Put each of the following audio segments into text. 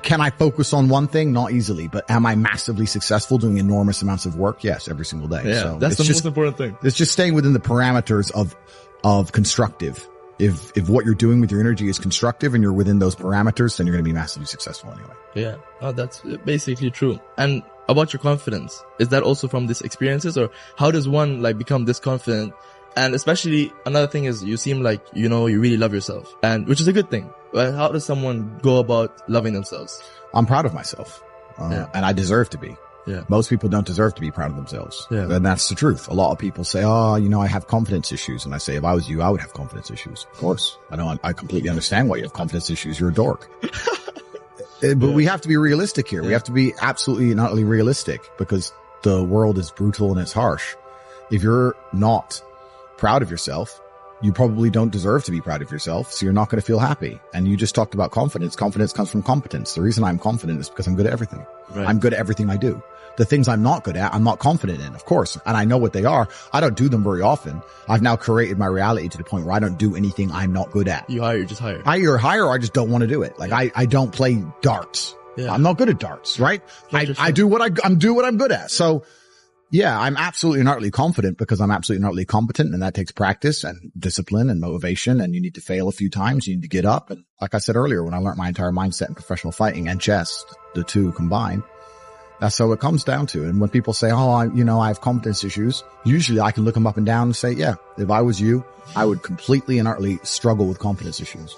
Can I focus on one thing? Not easily, but am I massively successful doing enormous amounts of work? Yes, every single day. Yeah, so that's the most important thing. It's just staying within the parameters of constructive. If what you're doing with your energy is constructive and you're within those parameters, then you're going to be massively successful anyway. Yeah. Oh, that's basically true. And about your confidence, is that also from these experiences, or how does one like become this confident? And especially another thing is you seem like, you really love yourself, and which is a good thing. But how does someone go about loving themselves? I'm proud of myself. And I deserve to be. Yeah. Most people don't deserve to be proud of themselves. Yeah. And that's the truth. A lot of people say, I have confidence issues. And I say, if I was you, I would have confidence issues. Of course. I completely understand why you have confidence issues. You're a dork. But we have to be realistic here. We have to be absolutely and utterly realistic, because the world is brutal and it's harsh. If you're not proud of yourself, you probably don't deserve to be proud of yourself. So you're not going to feel happy. And you just talked about confidence. Confidence comes from competence. The reason I'm confident is because I'm good at everything. Right. I'm good at everything I do. The things I'm not good at, I'm not confident in, of course. And I know what they are. I don't do them very often. I've now created my reality to the point where I don't do anything I'm not good at. You just hire. I either hire or I just don't want to do it. Like I don't play darts. Yeah. I'm not good at darts, right? I do what I'm good at. So yeah, I'm absolutely and utterly confident because I'm absolutely and utterly competent, and that takes practice and discipline and motivation, and you need to fail a few times. You need to get up. And like I said earlier, when I learned my entire mindset in professional fighting and chess, the two combined, that's how it comes down to. And when people say, I have confidence issues, usually I can look them up and down and say, yeah, if I was you, I would completely and utterly struggle with confidence issues.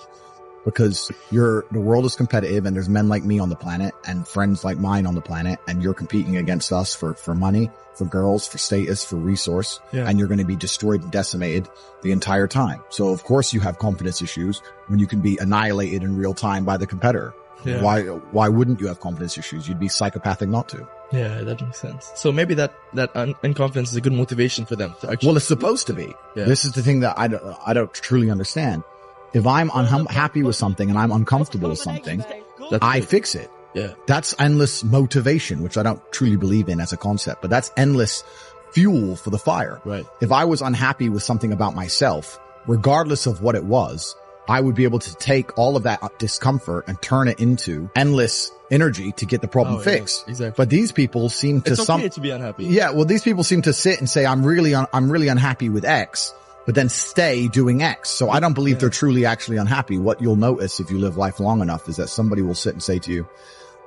Because the world is competitive, and there's men like me on the planet and friends like mine on the planet, and you're competing against us for money, for girls, for status, for resource, and you're going to be destroyed and decimated the entire time. So of course you have confidence issues when you can be annihilated in real time by the competitor. Yeah. Why wouldn't you have confidence issues? You'd be psychopathic not to. Yeah, that makes sense. So maybe that unconfidence is a good motivation for them to actually. Well, it's supposed to be. Yeah. This is the thing that I don't truly understand. If I'm unhappy with something and I'm uncomfortable with something, I fix it. Yeah. That's endless motivation, which I don't truly believe in as a concept, but that's endless fuel for the fire. Right. If I was unhappy with something about myself, regardless of what it was, I would be able to take all of that discomfort and turn it into endless energy to get the problem fixed. Yeah, exactly. But these people seem to it's okay to be unhappy. Yeah. Well, these people seem to sit and say, I'm really unhappy with X, but then stay doing X. So I don't believe they're truly actually unhappy. What you'll notice if you live life long enough is that somebody will sit and say to you,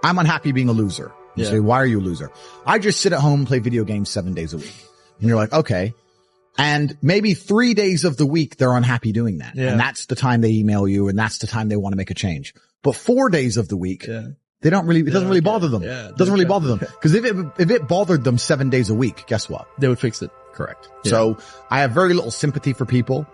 I'm unhappy being a loser. You say, why are you a loser? I just sit at home and play video games 7 days a week. And you're like, okay. And maybe 3 days of the week, they're unhappy doing that. Yeah. And that's the time they email you, and that's the time they want to make a change. But 4 days of the week, they don't really, it doesn't really bother them. Yeah, it doesn't really bother them. Because if it bothered them 7 days a week, guess what? They would fix it. Correct. Yeah. So I have very little sympathy for people.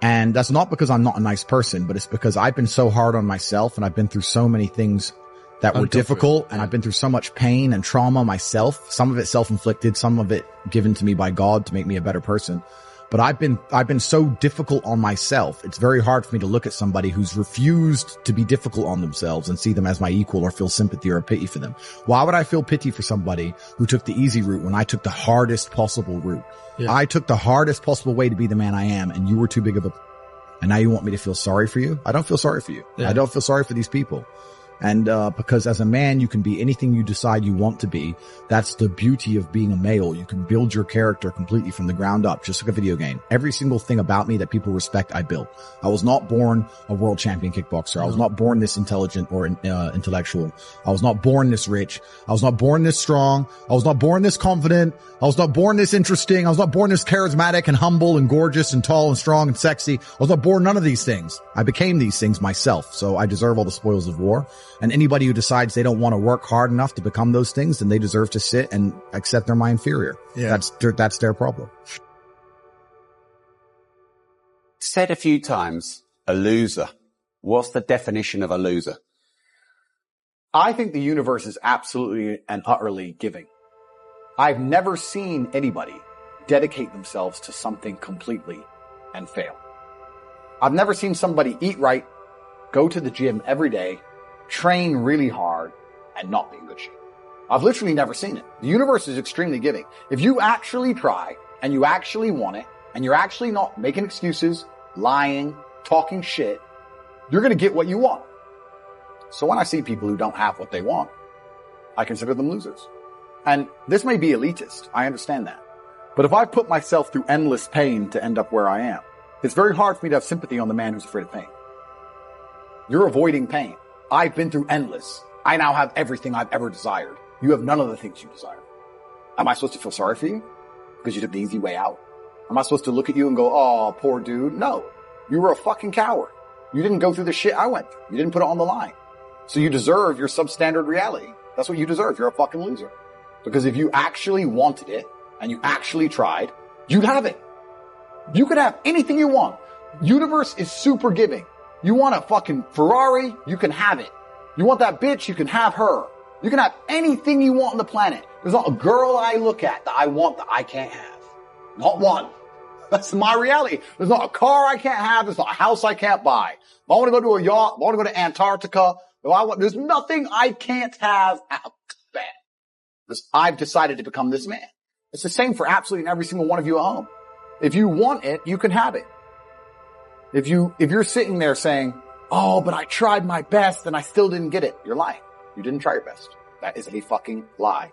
And that's not because I'm not a nice person, but it's because I've been so hard on myself, and I've been through so many things that were difficult, and I've been through so much pain and trauma myself. Some of it self-inflicted, some of it given to me by God to make me a better person. But I've been so difficult on myself. It's very hard for me to look at somebody who's refused to be difficult on themselves and see them as my equal or feel sympathy or pity for them. Why would I feel pity for somebody who took the easy route when I took the hardest possible route? Yeah. I took the hardest possible way to be the man I am, and you were too big of and now you want me to feel sorry for you? I don't feel sorry for you. Yeah. I don't feel sorry for these people. And, because as a man, you can be anything you decide you want to be. That's the beauty of being a male. You can build your character completely from the ground up, just like a video game. Every single thing about me that people respect, I built. I was not born a world champion kickboxer. I was not born this intelligent or intellectual. I was not born this rich. I was not born this strong. I was not born this confident. I was not born this interesting. I was not born this charismatic and humble and gorgeous and tall and strong and sexy. I was not born none of these things. I became these things myself. So I deserve all the spoils of war. And anybody who decides they don't want to work hard enough to become those things, then they deserve to sit and accept they're my inferior. Yeah. That's their problem. Said a few times, a loser. What's the definition of a loser? I think the universe is absolutely and utterly giving. I've never seen anybody dedicate themselves to something completely and fail. I've never seen somebody eat right, go to the gym every day, train really hard, and not be in good shape. I've literally never seen it. The universe is extremely giving. If you actually try, and you actually want it, and you're actually not making excuses, lying, talking shit, you're going to get what you want. So when I see people who don't have what they want, I consider them losers. And this may be elitist. I understand that. But if I put myself through endless pain to end up where I am, it's very hard for me to have sympathy on the man who's afraid of pain. You're avoiding pain. I've been through endless. I now have everything I've ever desired. You have none of the things you desire. Am I supposed to feel sorry for you? Because you took the easy way out? Am I supposed to look at you and go, oh, poor dude? No. You were a fucking coward. You didn't go through the shit I went through. You didn't put it on the line. So you deserve your substandard reality. That's what you deserve. You're a fucking loser. Because if you actually wanted it and you actually tried, you'd have it. You could have anything you want. Universe is super giving. You want a fucking Ferrari, you can have it. You want that bitch, you can have her. You can have anything you want on the planet. There's not a girl I look at that I want that I can't have. Not one. That's my reality. There's not a car I can't have. There's not a house I can't buy. If I want to go to a yacht, if I want to go to Antarctica, there's nothing I can't have. Bad. Because I've decided to become this man. It's the same for absolutely every single one of you at home. If you want it, you can have it. If you're sitting there saying, oh, but I tried my best and I still didn't get it, you're lying. You didn't try your best. That is a fucking lie.